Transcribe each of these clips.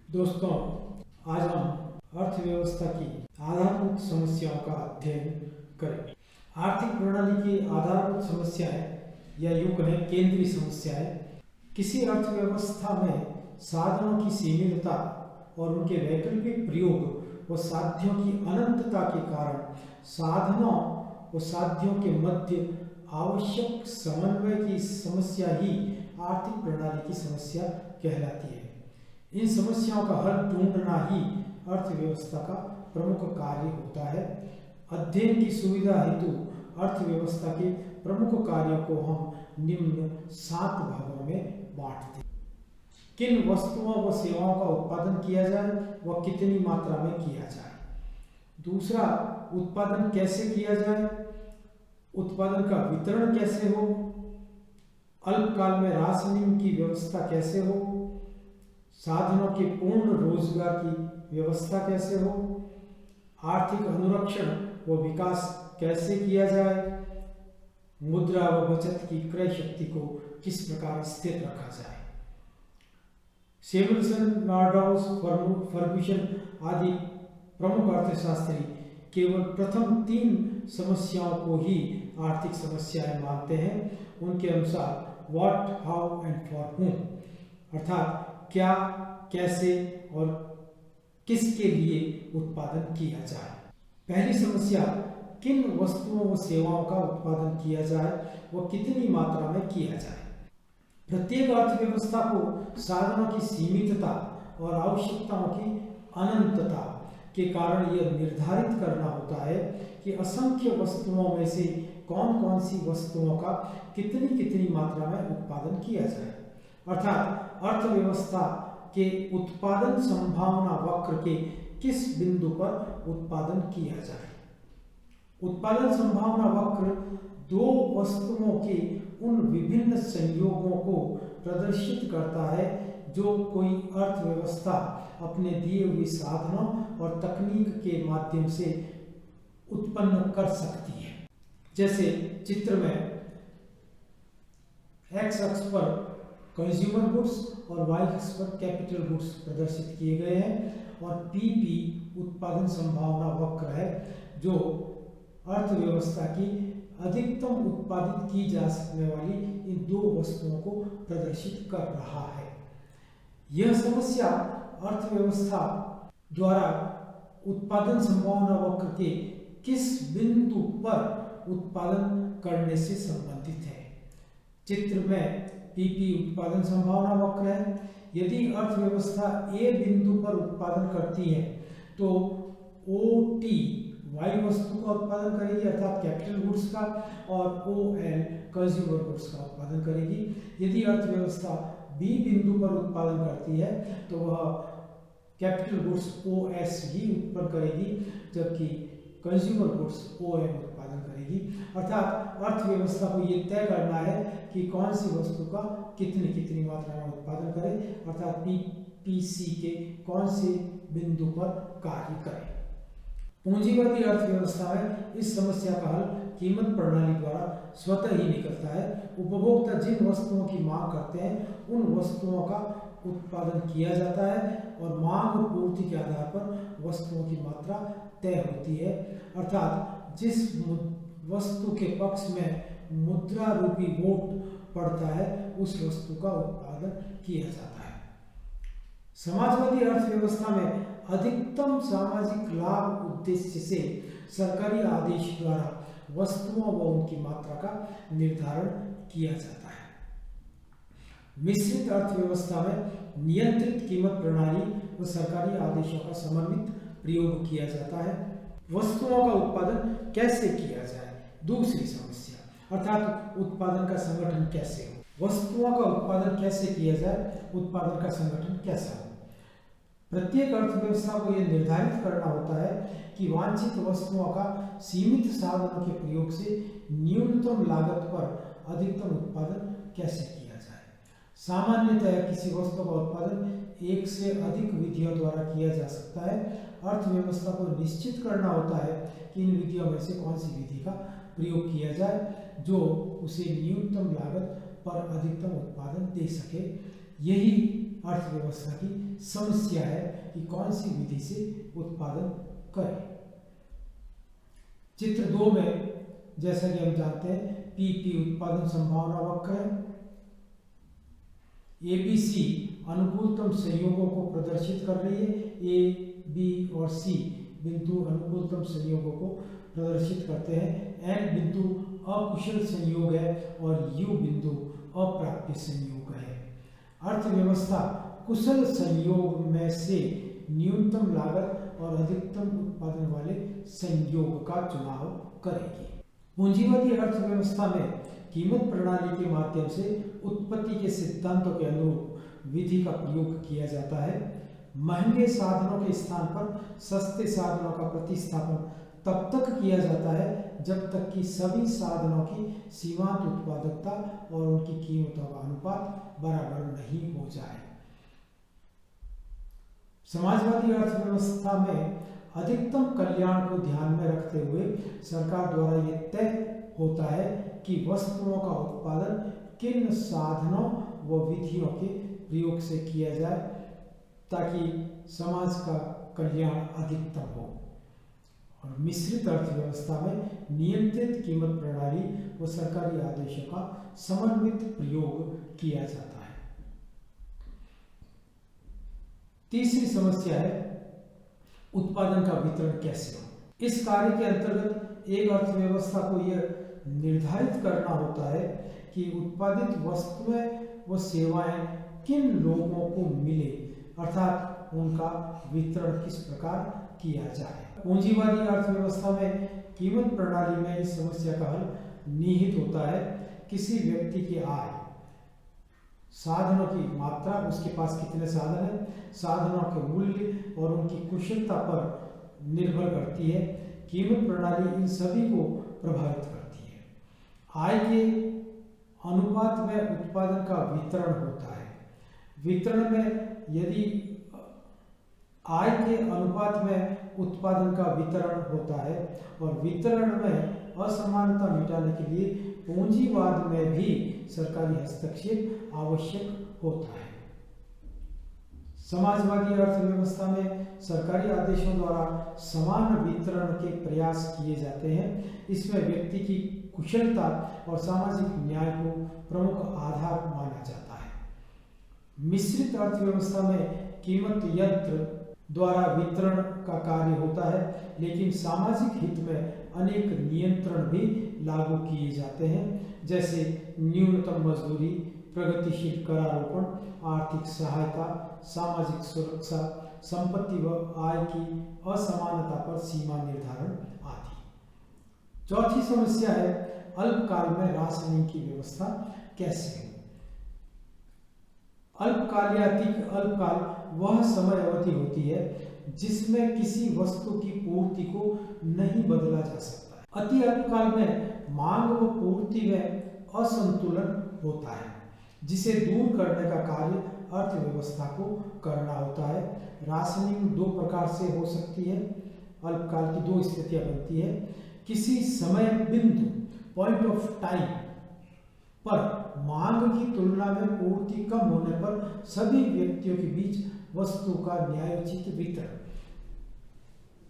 दोस्तों, आज हम अर्थव्यवस्था की आधारभूत समस्याओं का अध्ययन करेंगे। आर्थिक प्रणाली की आधारभूत समस्याएं या यूं कहें केंद्रीय समस्याएं किसी अर्थव्यवस्था में साधनों की सीमितता और उनके वैकल्पिक प्रयोग व साध्यों की अनंतता के कारण साधनों व साध्यों के मध्य आवश्यक समन्वय की समस्या ही आर्थिक प्रणाली की समस्या कहलाती है। इन समस्याओं का हल ढूंढना ही अर्थव्यवस्था का प्रमुख कार्य होता है। अध्ययन की सुविधा हेतु अर्थव्यवस्था के प्रमुख कार्यों को हम निम्न 7 भागों में बांटते हैं। किन वस्तुओं व सेवाओं का उत्पादन किया जाए व कितनी मात्रा में किया जाए। दूसरा, उत्पादन कैसे किया जाए, उत्पादन का वितरण कैसे हो, अल्पकाल में राशनिंग की व्यवस्था कैसे हो, साधनों के पूर्ण रोजगार की व्यवस्था कैसे हो, आर्थिक अनुरक्षण व विकास कैसे किया जाए, मुद्रा व बचत की क्रय शक्ति को किस प्रकार स्थिर रखा जाए। सेमुएल्सन, नॉर्डहाउस, फर्ग्यूसन आदि प्रमुख अर्थशास्त्री केवल प्रथम 3 समस्याओं को ही आर्थिक समस्याएं मानते हैं। उनके अनुसार what, how and for whom, अर्थात क्या, कैसे और किसके लिए उत्पादन किया जाए। पहली समस्या, किन वस्तुओं व सेवाओं का उत्पादन किया जाए व कितनी मात्रा में किया जाए। प्रत्येक अर्थव्यवस्था को साधनों की सीमितता और आवश्यकताओं की अनंतता के कारण यह निर्धारित करना होता है कि असंख्य वस्तुओं में से कौन कौन सी वस्तुओं का कितनी कितनी मात्रा में उत्पादन किया जाए। अर्थात अर्थव्यवस्था के उत्पादन संभावना वक्र के किस बिंदु पर उत्पादन किया जाए। उत्पादन संभावना वक्र 2 वस्तुओं के उन विभिन्न संयोगों को प्रदर्शित करता है जो कोई अर्थव्यवस्था अपने दिए हुए साधनों और तकनीक के माध्यम से उत्पन्न कर सकती है। जैसे चित्र में एक्स अक्ष पर कंज्यूमर गुड्स और वाई अक्ष पर कैपिटल गुड्स प्रदर्शित किए गए हैं और पीपी उत्पादन संभावना वक्र है जो अर्थव्यवस्था की अधिकतम उत्पादित की जा सकने वाली इन 2 वस्तुओं को प्रदर्शित कर रहा है। यह समस्या अर्थव्यवस्था द्वारा उत्पादन संभावना वक्र के किस बिंदु पर उत्पादन करने से संबंधित है। चित्र में पीपी उत्पादन संभावना वक्र है। यदि अर्थव्यवस्था ए बिंदु पर उत्पादन करती है तो ओटी वाई वस्तु का उत्पादन करेगी अर्थात कैपिटल गुड्स का और ओएल कंज्यूमर गुड्स का उत्पादन करेगी। यदि अर्थव्यवस्था बी बिंदु पर उत्पादन करती है तो वह कैपिटल गुड्स ओएस ही उत्पन्न करेगी जबकि कंज्यूमर गुड्स ओएम उत्पादन करेगी। अर्थात अर्थव्यवस्था को ये तय करना है कि कौन सी वस्तु का कितनी कितनी मात्रा में उत्पादन करे अर्थात पीसी के कौन से बिंदु पर कार्य करे। पूंजीवादी अर्थव्यवस्था में इस समस्या का हल कीमत प्रणाली द्वारा स्वतः ही निकलता है। उपभोक्ता जिन वस्तुओं की मांग करते हैं उन वस्तुओं का उत्पादन किया जाता है और मांग और पूर्ति के आधार पर वस्तुओं की मात्रा तय होती है। अर्थात जिस वस्तु के पक्ष में मुद्रा रूपी वोट पड़ता है उस वस्तु का उत्पादन किया जाता है। समाजवादी अर्थव्यवस्था में अधिकतम सामाजिक लाभ उद्देश्य से सरकारी आदेश द्वारा वस्तुओं व उनकी मात्रा का निर्धारण किया जाता है। मिश्रित अर्थव्यवस्था में नियंत्रित कीमत प्रणाली व सरकारी आदेशों का समन्वित प्रयोग किया जाता है। वस्तुओं का उत्पादन कैसे किया जाए। दूसरी समस्या अर्थात उत्पादन का संगठन कैसे हो। वस्तुओं का उत्पादन कैसे किया जाए, उत्पादन का संगठन कैसा हो। प्रत्येक अर्थव्यवस्था को यह निर्धारित करना होता है कि वांछित वस्तुओं का सीमित साधनों के प्रयोग से न्यूनतम लागत पर अधिकतम उत्पादन कैसे किया जाए। सामान्यतः किसी वस्तु का उत्पादन एक से अधिक विधियों द्वारा किया जा सकता है। अर्थव्यवस्था को निश्चित करना होता है कि इन विधियों में से कौन सी विधि का प्रयोग किया जाए जो उसे न्यूनतम लागत पर अधिकतम उत्पादन दे सके। यही अर्थव्यवस्था की समस्या है कि कौन सी विधि से उत्पादन करें। चित्र 2 में जैसा कि हम जानते हैं पीपी उत्पादन संभावना वक्र है, एबीसी अनुकूलतम संयोगों को प्रदर्शित कर रही है, ए बी और सी बिंदु अनुकूलतम संयोगों को प्रदर्शित करते हैं, एन बिंदु अकुशल संयोग है और यू बिंदु अप्राप्य संयोग है। अर्थव्यवस्था कुशल संयोग में से न्यूनतम लागत और अधिकतम उत्पादन वाले संयोग का चुनाव करेगी। पूंजीवादी अर्थव्यवस्था में कीमत प्रणाली के माध्यम से उत्पत्ति के सिद्धांतों के अनुरूप विधि का प्रयोग किया जाता है। महंगे साधनों के स्थान पर सस्ते साधनों का प्रतिस्थापन तब तक किया जाता है जब तक कि सभी साधनों की सीमांत उत्पादकता और उनकी कीमतों का अनुपात बराबर नहीं हो जाए। समाजवादी अर्थव्यवस्था में अधिकतम कल्याण को ध्यान में रखते हुए सरकार द्वारा यह तय होता है कि वस्तुओं का उत्पादन किन साधनों व विधियों के प्रयोग से किया जाए ताकि समाज का कल्याण अधिकतम हो। और मिश्रित अर्थव्यवस्था में नियंत्रित कीमत प्रणाली व सरकारी आदेशों का समन्वित प्रयोग किया जाता है। तीसरी समस्या है उत्पादन का वितरण कैसे हो। इस कार्य के अंतर्गत एक अर्थव्यवस्था को यह निर्धारित करना होता है कि उत्पादित वस्तुएं व सेवाएं किन लोगों को मिले, अर्थात उनका वितरण किस प्रकार किया जाए। पूंजीवादी अर्थव्यवस्था में कीमत प्रणाली में इस समस्या का हल निहित होता है। किसी व्यक्ति की आय, साधनों की मात्रा, उसके पास कितने साधन हैं, साधनों के मूल्य और उनकी कुशलता पर निर्भर करती है। कीमत प्रणाली इन सभी को प्रभावित करती है। आय के अनुपात में उत्पादन का वितरण होता है। वितरण में यदि आय के अनुपात में उत्पादन का वितरण होता है और वितरण में असमानता मिटाने के लिए पूंजीवाद में भी सरकारी हस्तक्षेप आवश्यक होता है। समाजवादी अर्थव्यवस्था में सरकारी आदेशों द्वारा समान वितरण के प्रयास किए जाते हैं। इसमें व्यक्ति की कुशलता और सामाजिक न्याय को प्रमुख आधार माना जाता है। मिश्रित अर्थव्यवस्था में कीमत यंत्र द्वारा वितरण का कार्य होता है, लेकिन सामाजिक हित में अनेक नियंत्रण भी लागू किए जाते हैं, जैसे न्यूनतम मजदूरी, प्रगतिशील करारोपण, आर्थिक सहायता, सामाजिक सुरक्षा, संपत्ति व आय की असमानता पर सीमा निर्धारण आदि। चौथी समस्या है अल्पकाल में राशनिंग की व्यवस्था कैसे हो। अल्पकाल वह समय अवधि होती है जिसमें किसी वस्तु की पूर्ति को नहीं बदला जा सकता। अति अल्पकाल में मांग व पूर्ति में असंतुलन होता है, जिसे दूर करने का कार्य अर्थव्यवस्था को करना होता है। राशनिंग दो प्रकार से हो सकती है। अल्पकाल की दो स्थितियां बनती है। किसी समय बिंदु पॉइंट ऑफ टाइम पर मांग की तुलना में पूर्ति कम होने पर सभी व्यक्तियों के बीच वस्तु का न्यायोचित वितरण,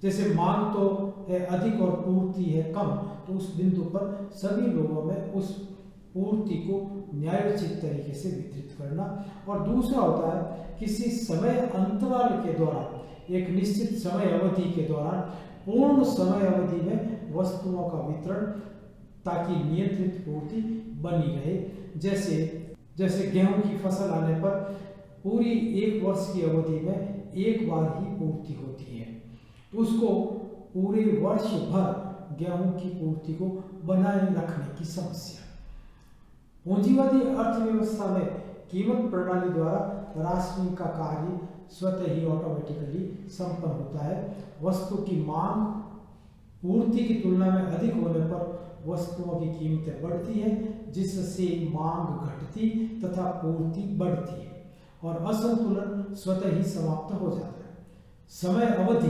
जैसे मांग तो है अधिक और पूर्ति है कम, तो उस बिंदु पर सभी लोगों में उस पूर्ति को न्यायोचित तरीके से वितरित करना। और दूसरा होता है किसी समय अंतराल के दौरान, एक निश्चित समय अवधि के दौरान पूर्ण समय अवधि में वस्तुओं का वितरण ताकि नियंत्रित पूर्ति बनी रहे। जैसे गेहूं की फसल आने पर पूरी एक वर्ष की अवधि में एक बार ही पूर्ति होती है, तो उसको पूरे वर्ष भर गेहूं की पूर्ति को बनाए रखने की समस्या। पूंजीवादी अर्थव्यवस्था में कीमत प्रणाली द्वारा राशनिंग का कार्य स्वतः ही ऑटोमेटिकली संपन्न होता है। वस्तु की मांग पूर्ति की तुलना में अधिक होने पर वस्तुओं की कीमतें बढ़ती हैं, जिससे मांग घटती तथा पूर्ति बढ़ती है और असंतुलन स्वतः ही समाप्त हो जाता है। समय अवधि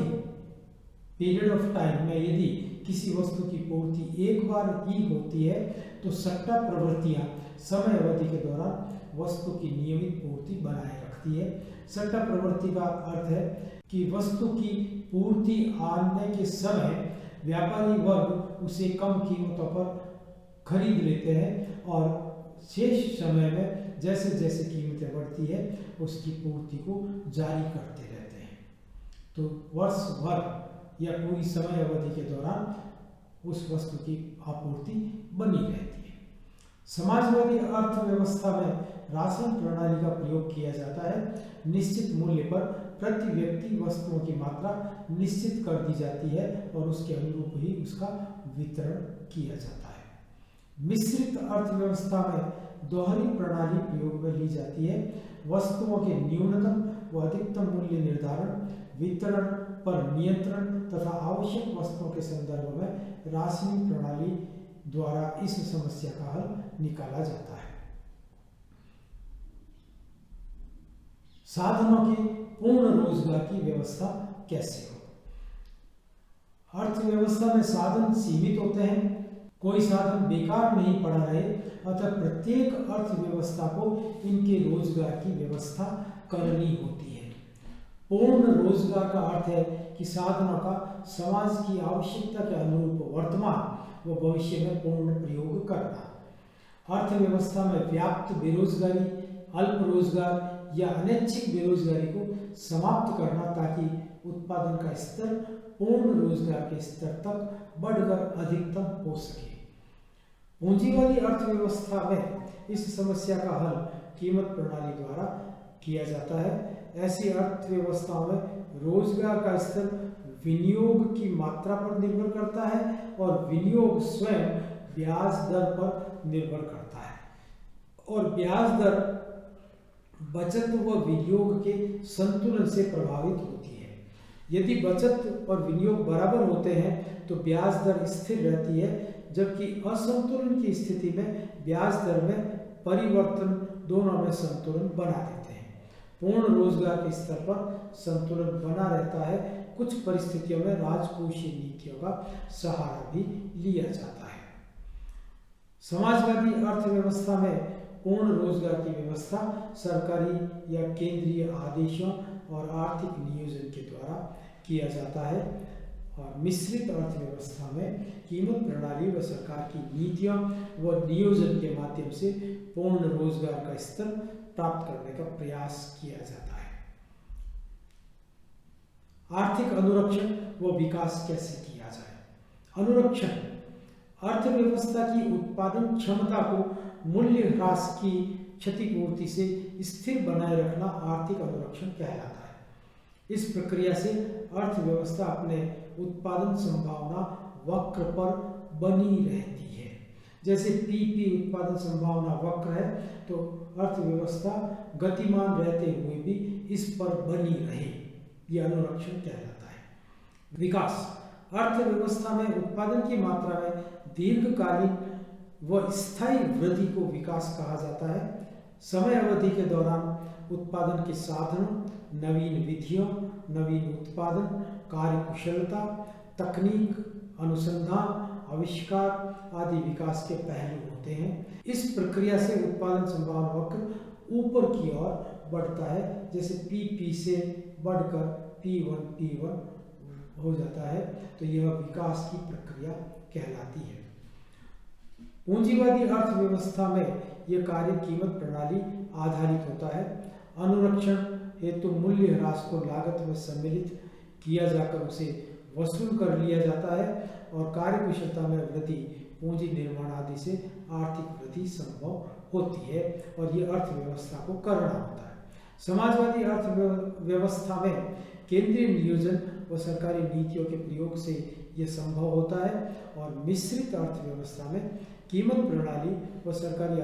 पीरियड ऑफ टाइम में यदि किसी वस्तु की पूर्ति एक बार ही होती है तो सट्टा प्रवृत्तियां समय अवधि के दौरान वस्तु की नियमित पूर्ति बनाए रखती बढ़ती है। सट्टा प्रवृत्ति का अर्थ है कि वस्तु की पूर्ति आने के समय व्यापारी वर्ग उसे कम कीमतों पर खरीद लेते हैं और शेष समय में जैसे जैसे कीमतें बढ़ती है उसकी पूर्ति को जारी करते रहते हैं। तो वर्ष भर या पूरी समय अवधि के दौरान उस वस्तु की आपूर्ति बनी रहती है। समाजवादी अर्थव्यवस्था में राशन प्रणाली का प्रयोग किया जाता है। निश्चित मूल्य पर प्रति व्यक्ति वस्तुओं की मात्रा निश्चित कर दी जाती है और उसके अनुरूप ही उसका वितरण किया जाता है। मिश्रित अर्थव्यवस्था में दोहरी प्रणाली प्रयोग में ली जाती है। वस्तुओं के न्यूनतम व अधिकतम मूल्य निर्धारण, वितरण पर नियंत्रण तथा आवश्यक वस्तुओं के संदर्भ में राशनिंग प्रणाली द्वारा इस समस्या का हल निकाला जाता है। साधनों की पूर्ण रोजगार की व्यवस्था कैसे हो? अर्थव्यवस्था में साधन सीमित होते हैं, कोई साधन बेकार नहीं पड़ा रहे, अतः प्रत्येक अर्थव्यवस्था को इनके रोजगार की व्यवस्था करनी होती है। पूर्ण रोजगार का अर्थ है कि साधनों का समाज की आवश्यकता के अनुरूप वर्तमान व भविष्य में पूर्ण प्रयोग करना। अर्थव्यवस्था में व्याप्त बेरोजगारी, अल्प रोजगार या अनैच्छिक बेरोजगारी को समाप्त करना ताकि उत्पादन का स्तर पूर्ण रोजगार के स्तर तक बढ़कर अधिकतम हो सके। पूंजीवादी अर्थव्यवस्था में इस समस्या का हल कीमत प्रणाली द्वारा किया जाता है। ऐसी अर्थव्यवस्थाओं में रोजगार का स्तर विनियोग की मात्रा पर निर्भर करता है और विनियोग स्वयं ब्याज दर पर निर्भर करता है और ब्याज दर बचत व विनियोग के संतुलन से प्रभावित होती है। यदि बचत और विनियोग बराबर होते हैं तो ब्याज दर स्थिर रहती है, जबकि असंतुलन की स्थिति में ब्याज दर में परिवर्तन दोनों में संतुलन बना देते हैं। पूर्ण रोजगार के स्तर पर संतुलन बना रहता है। कुछ परिस्थितियों में राजकोषीय नीतियों का सहारा भी लिया जाता है। समाजवादी अर्थव्यवस्था में पूर्ण रोजगार की व्यवस्था सरकारी या केंद्रीय आदेशों और आर्थिक नियोजन के द्वारा किया जाता है और मिश्रित अर्थव्यवस्था में कीमत प्रणाली व सरकार की नीतियों व नियोजन के माध्यम से पूर्ण रोजगार का स्तर प्राप्त करने का प्रयास किया जाता है। आर्थिक अनुरक्षण व विकास कैसे किया जाए? अनुरक्षण अर्थव्यवस्था की उत्पादन क्षमता को मूल्य ह्रास की क्षतिपूर्ति से स्थिर बनाए रखना आर्थिक अनुरक्षण कहलाता है। इस प्रक्रिया से अर्थव्यवस्था अपने उत्पादन संभावना वक्र पर बनी रहती है। जैसे पीपी उत्पादन संभावना वक्र है तो अर्थव्यवस्था गतिमान रहते हुए भी इस पर बनी रहे, यह अनुरक्षण कहलाता है। विकास अर्थव्यवस्था में उत्पादन की मात्रा में दीर्घकालीन व स्थायी वृद्धि को विकास कहा जाता है। समय अवधि के दौरान उत्पादन के साधनों, नवीन विधियों, नवीन उत्पादन, कार्यकुशलता, तकनीक, अनुसंधान, आविष्कार आदि विकास के पहलू होते हैं। इस प्रक्रिया से उत्पादन संभावना वक्र ऊपर की ओर बढ़ता है, जैसे पी से बढ़कर P1 हो जाता है, तो यह विकास की प्रक्रिया कहलाती है। पूंजीवादी अर्थव्यवस्था में यह कार्य कीमत प्रणाली आधारित होता है। अनुरक्षण हेतु मूल्य ह्रास को लागत में सम्मिलित किया जाकर उसे वसूल कर लिया जाता है और कार्यकुशलता में वृद्धि, पूंजी निर्माण आदि से आर्थिक वृद्धि संभव होती है और यह अर्थव्यवस्था को करना होता है। समाजवादी अर्थव्यवस्था में केंद्रीय नियोजन व सरकारी नीतियों के प्रयोग से यह संभव होता है और मिश्रित अर्थव्यवस्था में कीमत प्रणाली व सरकारी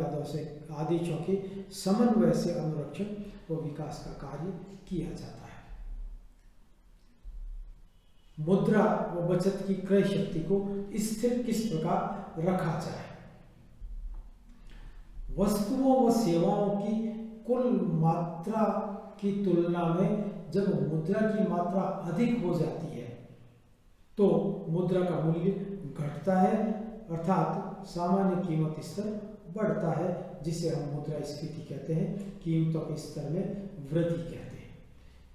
आदेशों के समन्वय से अनुरक्षण व विकास का कार्य किया जाता है। मुद्रा व बचत की क्रय शक्ति को स्थिर किस प्रकार रखा जाए? वस्तुओं व सेवाओं की कुल मात्रा की तुलना में जब मुद्रा की मात्रा अधिक हो जाती है तो मुद्रा का मूल्य घटता है, अर्थात सामान्य कीमत स्तर बढ़ता है, जिसे हम मुद्रास्फीति कहते हैं, कीमतों के स्तर में वृद्धि कहते हैं।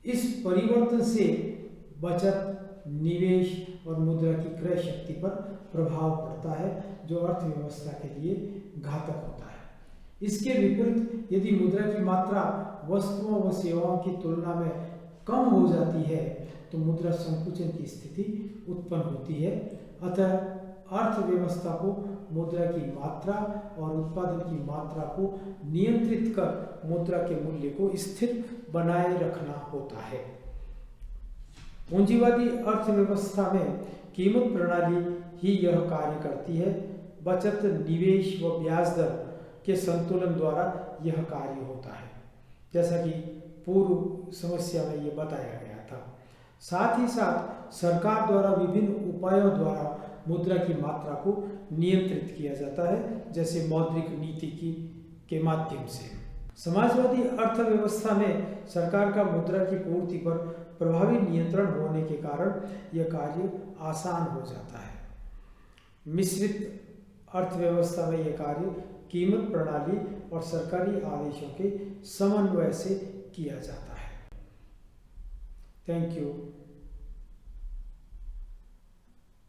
इस परिवर्तन से बचत, निवेश और मुद्रा की क्रय शक्ति पर प्रभाव पड़ता है, जो अर्थव्यवस्था के लिए घातक होता है। इसके विपरीत यदि मुद्रा की मात्रा वस्तुओं व सेवाओं की तुलना में कम हो जाती है तो मुद्रा संकुचन की स्थिति उत्पन्न होती है। अतः अर्थव्यवस्था को मुद्रा की मात्रा और उत्पादन की मात्रा को नियंत्रित कर मुद्रा के मूल्य को स्थिर बनाए रखना होता है। पूंजीवादी अर्थव्यवस्था में कीमत प्रणाली ही यह कार्य करती है। बचत, निवेश व ब्याज दर के संतुलन द्वारा यह कार्य होता है, जैसा कि पूर्व समस्या में ये बताया गया था। साथ ही साथ सरकार द्वारा विभिन्न उपायों द्वारा मुद्रा की मात्रा को नियंत्रित किया जाता है, जैसे मौद्रिक नीति के माध्यम से। समाजवादी अर्थव्यवस्था में सरकार का मुद्रा की पूर्ति पर प्रभावी नियंत्रण होने के कारण यह कार्य आसान हो जाता है। मिश्रित अर्थव्यवस्था में यह कार्य कीमत प्रणाली और सरकारी आदेशों के समन्वय से किया जाता है। Thank you.